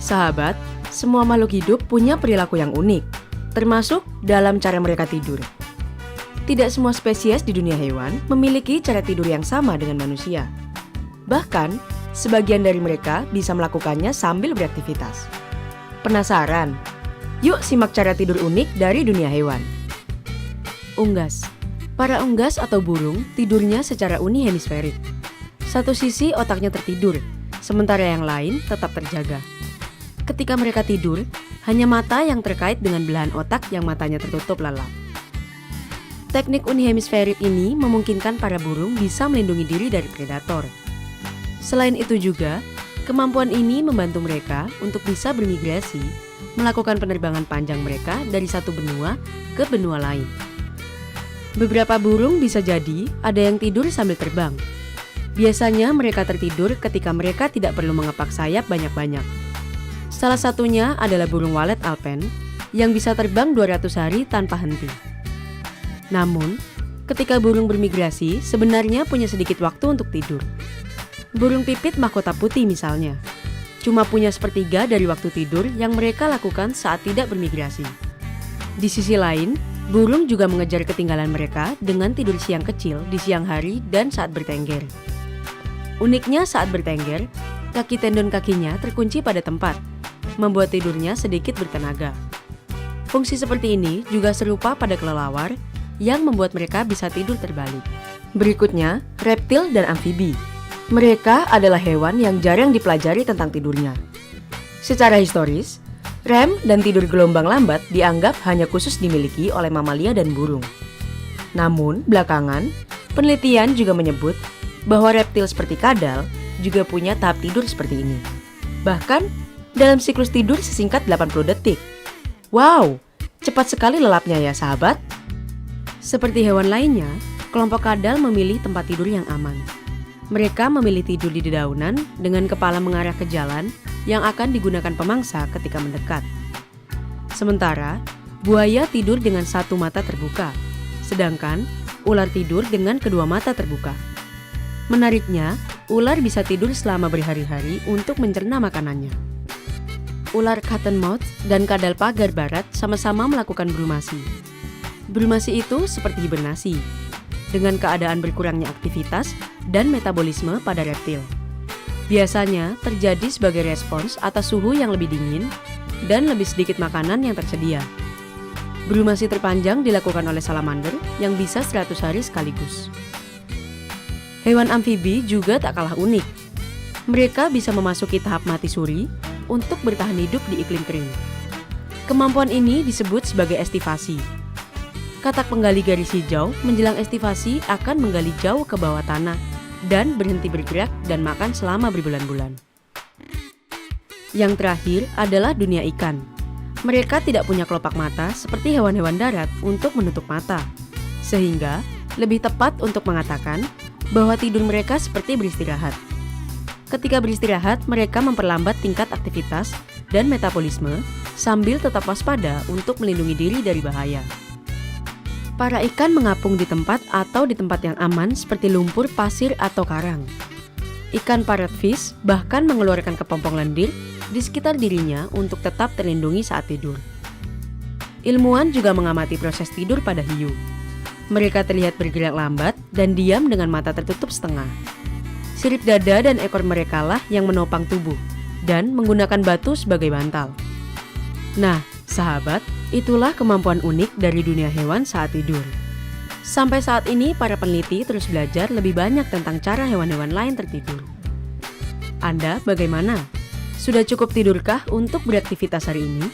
Sahabat, semua makhluk hidup punya perilaku yang unik, termasuk dalam cara mereka tidur. Tidak semua spesies di dunia hewan memiliki cara tidur yang sama dengan manusia. Bahkan, sebagian dari mereka bisa melakukannya sambil beraktivitas. Penasaran? Yuk simak cara tidur unik dari dunia hewan. Unggas. Para unggas atau burung tidurnya secara uni hemisferik. Satu sisi otaknya tertidur, sementara yang lain tetap terjaga. Ketika mereka tidur, hanya mata yang terkait dengan belahan otak yang matanya tertutup lelap. Teknik uni hemisferik ini memungkinkan para burung bisa melindungi diri dari predator. Selain itu juga, kemampuan ini membantu mereka untuk bisa bermigrasi, melakukan penerbangan panjang mereka dari satu benua ke benua lain. Beberapa burung bisa jadi ada yang tidur sambil terbang. Biasanya mereka tertidur ketika mereka tidak perlu mengepak sayap banyak-banyak. Salah satunya adalah burung walet alpen yang bisa terbang 200 hari tanpa henti. Namun, ketika burung bermigrasi sebenarnya punya sedikit waktu untuk tidur. Burung pipit mahkota putih misalnya, cuma punya sepertiga dari waktu tidur yang mereka lakukan saat tidak bermigrasi. Di sisi lain, burung juga mengejar ketinggalan mereka dengan tidur siang kecil di siang hari dan saat bertengger. Uniknya saat bertengger, kaki tendon kakinya terkunci pada tempat, membuat tidurnya sedikit bertenaga. Fungsi seperti ini juga serupa pada kelelawar yang membuat mereka bisa tidur terbalik. Berikutnya, reptil dan amfibi. Mereka adalah hewan yang jarang dipelajari tentang tidurnya. Secara historis, REM dan tidur gelombang lambat dianggap hanya khusus dimiliki oleh mamalia dan burung. Namun, belakangan, penelitian juga menyebut bahwa reptil seperti kadal juga punya tahap tidur seperti ini. Bahkan, dalam siklus tidur sesingkat 80 detik. Wow, cepat sekali lelapnya ya sahabat. Seperti hewan lainnya, kelompok kadal memilih tempat tidur yang aman. Mereka memilih tidur di dedaunan dengan kepala mengarah ke jalan yang akan digunakan pemangsa ketika mendekat. Sementara, buaya tidur dengan satu mata terbuka, sedangkan ular tidur dengan kedua mata terbuka. Menariknya, ular bisa tidur selama berhari-hari untuk mencerna makanannya. Ular cottonmouth dan kadal pagar barat sama-sama melakukan brumasi. Brumasi itu seperti hibernasi, dengan keadaan berkurangnya aktivitas dan metabolisme pada reptil. Biasanya terjadi sebagai respons atas suhu yang lebih dingin dan lebih sedikit makanan yang tersedia. Brumasi terpanjang dilakukan oleh salamander yang bisa 100 hari sekaligus. Hewan amfibi juga tak kalah unik. Mereka bisa memasuki tahap mati suri untuk bertahan hidup di iklim kering. Kemampuan ini disebut sebagai estivasi. Katak penggali garis hijau menjelang estivasi akan menggali jauh ke bawah tanah dan berhenti bergerak dan makan selama berbulan-bulan. Yang terakhir adalah dunia ikan. Mereka tidak punya kelopak mata seperti hewan-hewan darat untuk menutup mata, sehingga lebih tepat untuk mengatakan bahwa tidur mereka seperti beristirahat. Ketika beristirahat, mereka memperlambat tingkat aktivitas dan metabolisme sambil tetap waspada untuk melindungi diri dari bahaya. Para ikan mengapung di tempat atau di tempat yang aman seperti lumpur, pasir, atau karang. Ikan parrotfish bahkan mengeluarkan kepompong lendir di sekitar dirinya untuk tetap terlindungi saat tidur. Ilmuwan juga mengamati proses tidur pada hiu. Mereka terlihat bergerak lambat dan diam dengan mata tertutup setengah. Sirip dada dan ekor mereka lah yang menopang tubuh dan menggunakan batu sebagai bantal. Nah, sahabat, itulah kemampuan unik dari dunia hewan saat tidur. Sampai saat ini, para peneliti terus belajar lebih banyak tentang cara hewan-hewan lain tertidur. Anda bagaimana? Sudah cukup tidurkah untuk beraktivitas hari ini?